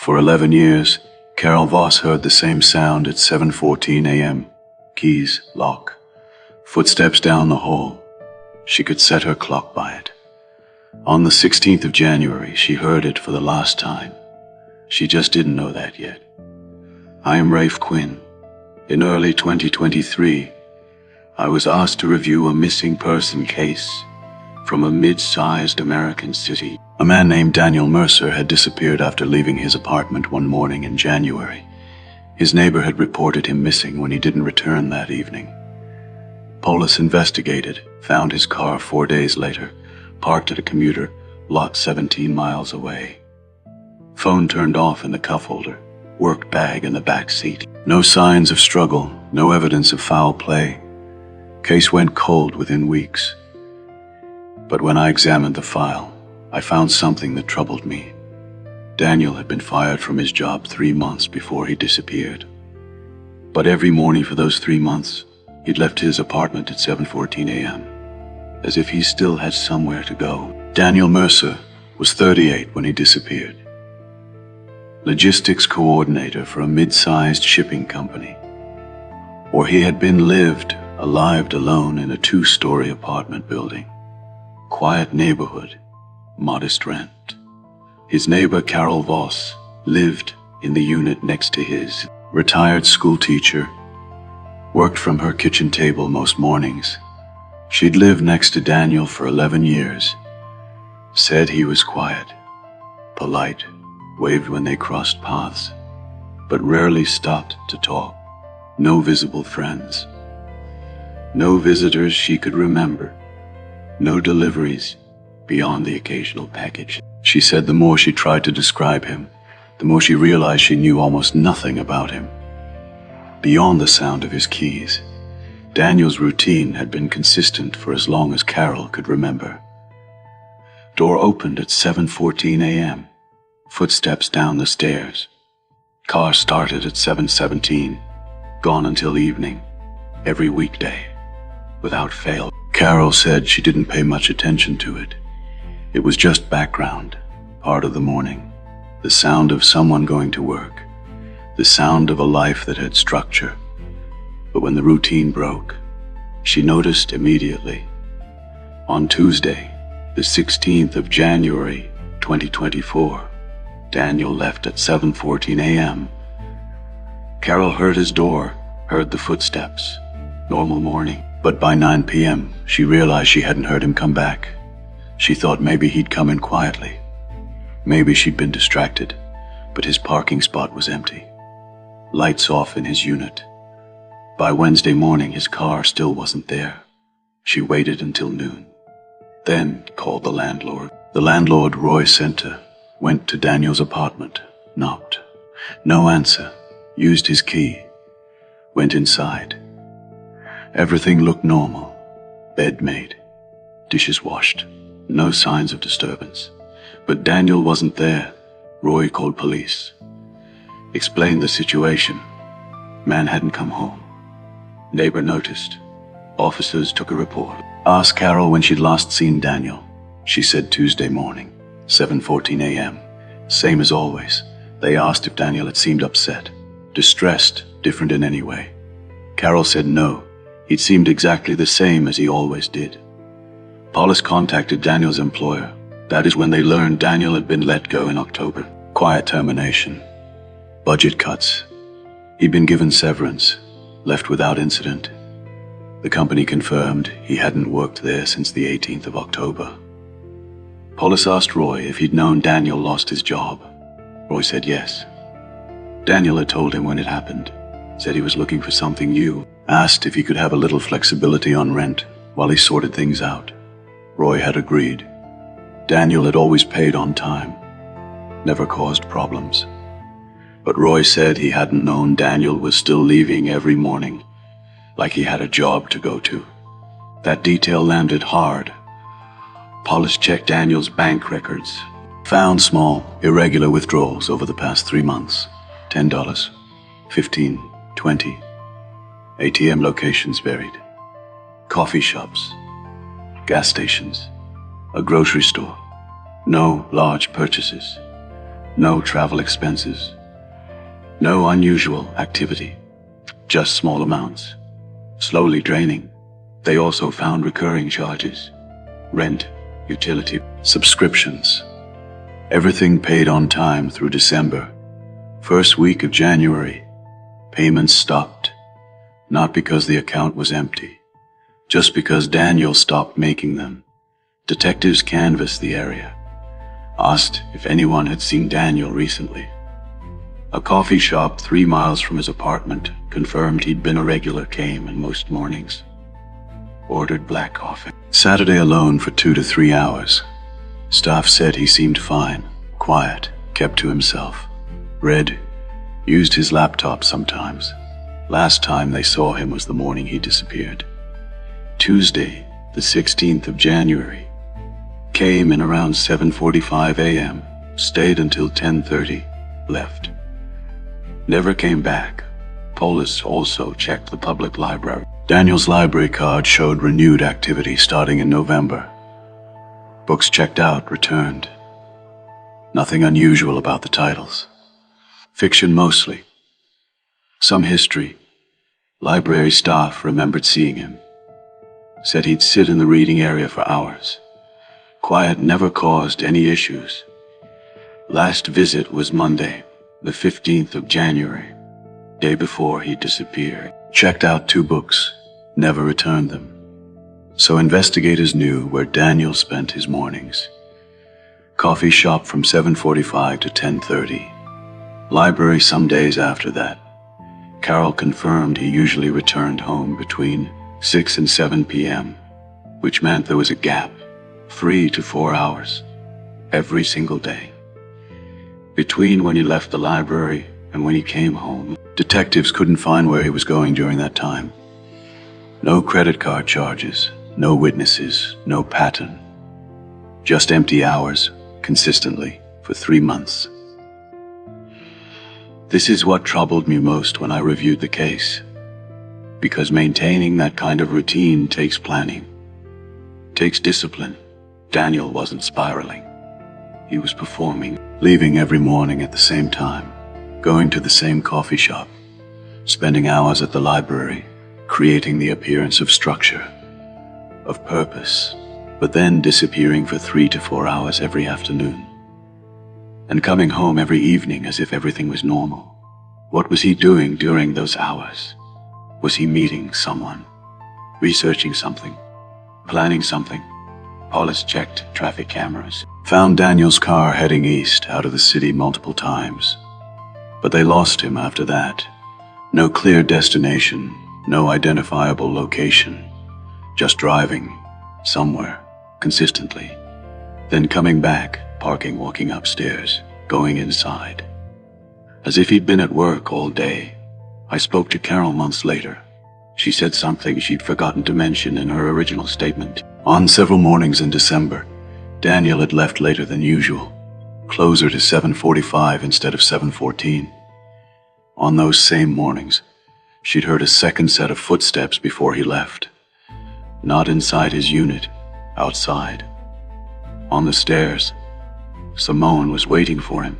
For 11 years, Carol Voss heard the same sound at 7:14 a.m. Keys, lock, footsteps down the hall. She could set her clock by it. On the 16th of January, she heard it for the last time. She just didn't know that yet. I am Rafe Quinn. In early 2023, I was asked to review a missing person case from a mid-sized American city. A man named Daniel Mercer had disappeared after leaving his apartment one morning in January. His neighbor had reported him missing when he didn't return that evening. Police investigated, found his car 4 days later, parked at a commuter lot 17 miles away. Phone turned off in the cuff holder, work bag in the back seat. No signs of struggle, no evidence of foul play. Case went cold within weeks. But when I examined the file, I found something that troubled me. Daniel had been fired from his job 3 months before he disappeared. But every morning for those 3 months, he'd left his apartment at 7:14 a.m., as if he still had somewhere to go. Daniel Mercer was 38 when he disappeared. Logistics coordinator for a mid-sized shipping company. Or he had been lived alone in a 2-story apartment building. Quiet neighborhood, modest rent. His neighbor Carol Voss lived in the unit next to his. Retired school teacher, worked from her kitchen table most mornings. She'd lived next to Daniel for 11 years. Said he was quiet, polite, waved when they crossed paths, but rarely stopped to talk. No visible friends. No visitors she could remember. No deliveries beyond the occasional package. She said the more she tried to describe him, the more she realized she knew almost nothing about him. Beyond the sound of his keys, Daniel's routine had been consistent for as long as Carol could remember. Door opened at 7:14 a.m. Footsteps down the stairs. Car started at 7:17. Gone until evening, every weekday, without fail. Carol said she didn't pay much attention to it. It was just background, part of the morning. The sound of someone going to work. The sound of a life that had structure. But when the routine broke, she noticed immediately. On Tuesday, the 16th of January, 2024, Daniel left at 7:14 a.m. Carol heard his door, heard the footsteps. Normal morning. But by 9 p.m., she realized she hadn't heard him come back. She thought maybe he'd come in quietly. Maybe she'd been distracted, but his parking spot was empty. Lights off in his unit. By Wednesday morning, his car still wasn't there. She waited until noon. Then called the landlord. The landlord, Roy Center, went to Daniel's apartment, knocked. No answer. Used his key. Went inside. Everything looked normal. Bed made. Dishes washed. No signs of disturbance. But Daniel wasn't there. Roy called police. Explained the situation. Man hadn't come home. Neighbor noticed. Officers took a report. Asked Carol when she'd last seen Daniel. She said Tuesday morning, 7:14 a.m. Same as always. They asked if Daniel had seemed upset, distressed, different in any way. Carol said no. He'd seemed exactly the same as he always did. Police contacted Daniel's employer. That is when they learned Daniel had been let go in October. Quiet termination. Budget cuts. He'd been given severance, left without incident. The company confirmed he hadn't worked there since the 18th of October. Police asked Roy if he'd known Daniel lost his job. Roy said yes. Daniel had told him when it happened. Said he was looking for something new. Asked if he could have a little flexibility on rent while he sorted things out. Roy had agreed. Daniel had always paid on time. Never caused problems. But Roy said he hadn't known Daniel was still leaving every morning, like he had a job to go to. That detail landed hard. Police checked Daniel's bank records. Found small, irregular withdrawals over the past 3 months. $10, $15, $20. ATM locations varied. Coffee shops, gas stations, a grocery store. No large purchases. No travel expenses. No unusual activity. Just small amounts. Slowly draining. They also found recurring charges. Rent, utility, subscriptions. Everything paid on time through December. First week of January, payments stopped. Not because the account was empty, just because Daniel stopped making them. Detectives canvassed the area, asked if anyone had seen Daniel recently. A coffee shop 3 miles from his apartment confirmed he'd been a regular, came in most mornings. Ordered black coffee. Saturday alone for 2 to 3 hours. Staff said he seemed fine, quiet, kept to himself. Read, used his laptop sometimes. Last time they saw him was the morning he disappeared. Tuesday, the 16th of January. Came in around 7:45 a.m., stayed until 10:30, left. Never came back. Police also checked the public library. Daniel's library card showed renewed activity starting in November. Books checked out, returned. Nothing unusual about the titles. Fiction mostly. Some history. Library staff remembered seeing him. Said he'd sit in the reading area for hours. Quiet, never caused any issues. Last visit was Monday, the 15th of January, day before he disappeared. Checked out 2 books, never returned them. So investigators knew where Daniel spent his mornings. Coffee shop from 7:45 to 10:30. Library some days after that. Carol confirmed he usually returned home between 6 and 7 p.m., which meant there was a gap, 3 to 4 hours, every single day. Between when he left the library and when he came home, detectives couldn't find where he was going during that time. No credit card charges, no witnesses, no pattern. Just empty hours, consistently, for 3 months. This is what troubled me most when I reviewed the case, because maintaining that kind of routine takes planning, takes discipline. Daniel wasn't spiraling. He was performing, leaving every morning at the same time, going to the same coffee shop, spending hours at the library, creating the appearance of structure, of purpose, but then disappearing for 3 to 4 hours every afternoon, and coming home every evening as if everything was normal. What was he doing during those hours? Was he meeting someone, researching something, planning something? Police checked traffic cameras, found Daniel's car heading east out of the city multiple times, but they lost him after that. No clear destination, no identifiable location, just driving somewhere consistently, then coming back, parking, walking upstairs, going inside, as if he'd been at work all day. I spoke to Carol months later. She said something she'd forgotten to mention in her original statement. On several mornings in December, Daniel had left later than usual, closer to 7:45 instead of 7:14. On those same mornings, she'd heard a second set of footsteps before he left. Not inside his unit, outside. On the stairs. Simone was waiting for him.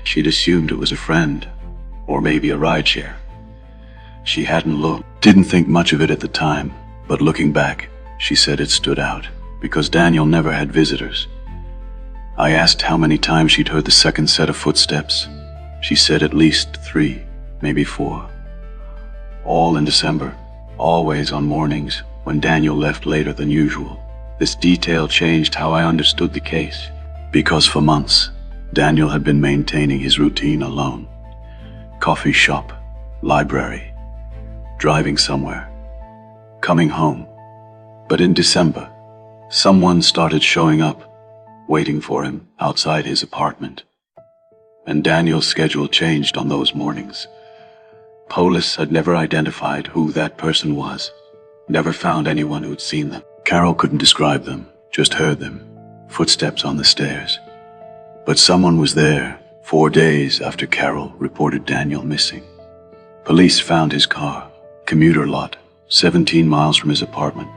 She'd assumed it was a friend, or maybe a rideshare. She hadn't looked, didn't think much of it at the time, but looking back, she said it stood out, because Daniel never had visitors. I asked how many times she'd heard the second set of footsteps. She said at least 3, maybe 4. All in December, always on mornings when Daniel left later than usual. This detail changed how I understood the case, because for months, Daniel had been maintaining his routine alone. Coffee shop, library, driving somewhere, coming home. But in December, someone started showing up, waiting for him outside his apartment. And Daniel's schedule changed on those mornings. Police had never identified who that person was, never found anyone who'd seen them. Carol couldn't describe them, just heard them, footsteps on the stairs. But someone was there 4 days after Carol reported Daniel missing. Police found his car, commuter lot, 17 miles from his apartment.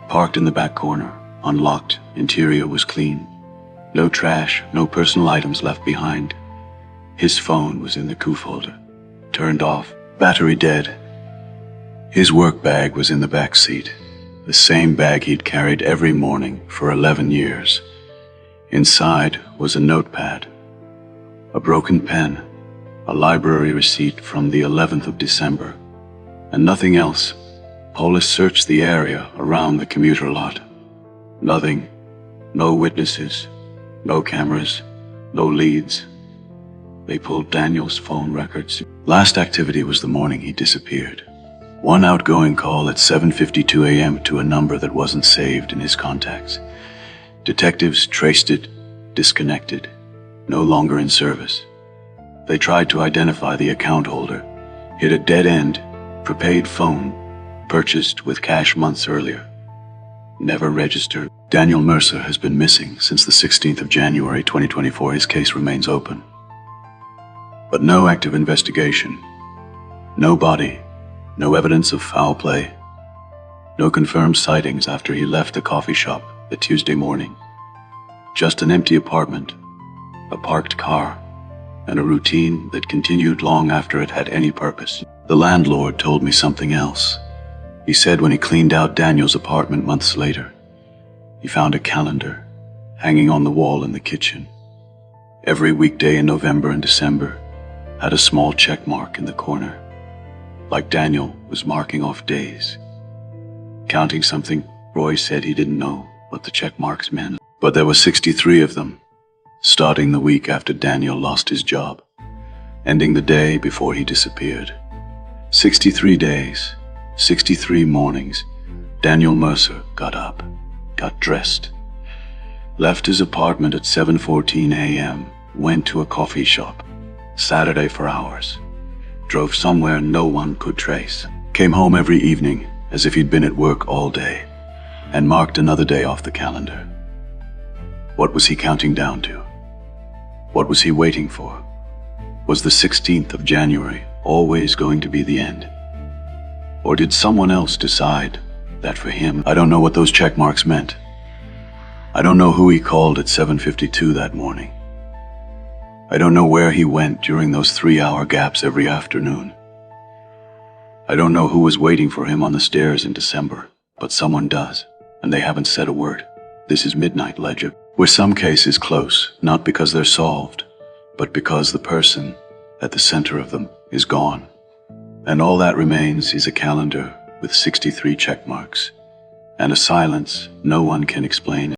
Parked in the back corner, unlocked, interior was clean. No trash, no personal items left behind. His phone was in the coup folder, turned off, battery dead. His work bag was in the back seat, the same bag he'd carried every morning for 11 years. Inside was a notepad, a broken pen, a library receipt from the 11th of December, and nothing else. Police searched the area around the commuter lot. Nothing. No witnesses, no cameras, no leads. They pulled Daniel's phone records. Last activity was the morning he disappeared. One outgoing call at 7:52 a.m. to a number that wasn't saved in his contacts. Detectives traced it, disconnected, no longer in service. They tried to identify the account holder. Hit a dead end, prepaid phone, purchased with cash months earlier. Never registered. Daniel Mercer has been missing since the 16th of January 2024. His case remains open. But no active investigation. No body. No evidence of foul play. No confirmed sightings after he left the coffee shop the Tuesday morning. Just an empty apartment, a parked car, and a routine that continued long after it had any purpose. The landlord told me something else. He said when he cleaned out Daniel's apartment months later, he found a calendar hanging on the wall in the kitchen. Every weekday in November and December had a small check mark in the corner, like Daniel was marking off days. Counting something, Roy said he didn't know what the check marks meant, but there were 63 of them, starting the week after Daniel lost his job, ending the day before he disappeared. 63 days, 63 mornings, Daniel Mercer got up, got dressed, left his apartment at 7:14 a.m., went to a coffee shop, Saturday for hours, drove somewhere no one could trace, came home every evening as if he'd been at work all day, and marked another day off the calendar. What was he counting down to? What was he waiting for? Was the 16th of January always going to be the end? Or did someone else decide that for him? I don't know what those check marks meant. I don't know who he called at 7:52 that morning. I don't know where he went during those 3-hour gaps every afternoon. I don't know who was waiting for him on the stairs in December, but someone does, and they haven't said a word. This is Midnight Ledger, where some cases close, not because they're solved, but because the person at the center of them is gone. And all that remains is a calendar with 63 check marks, and a silence no one can explain.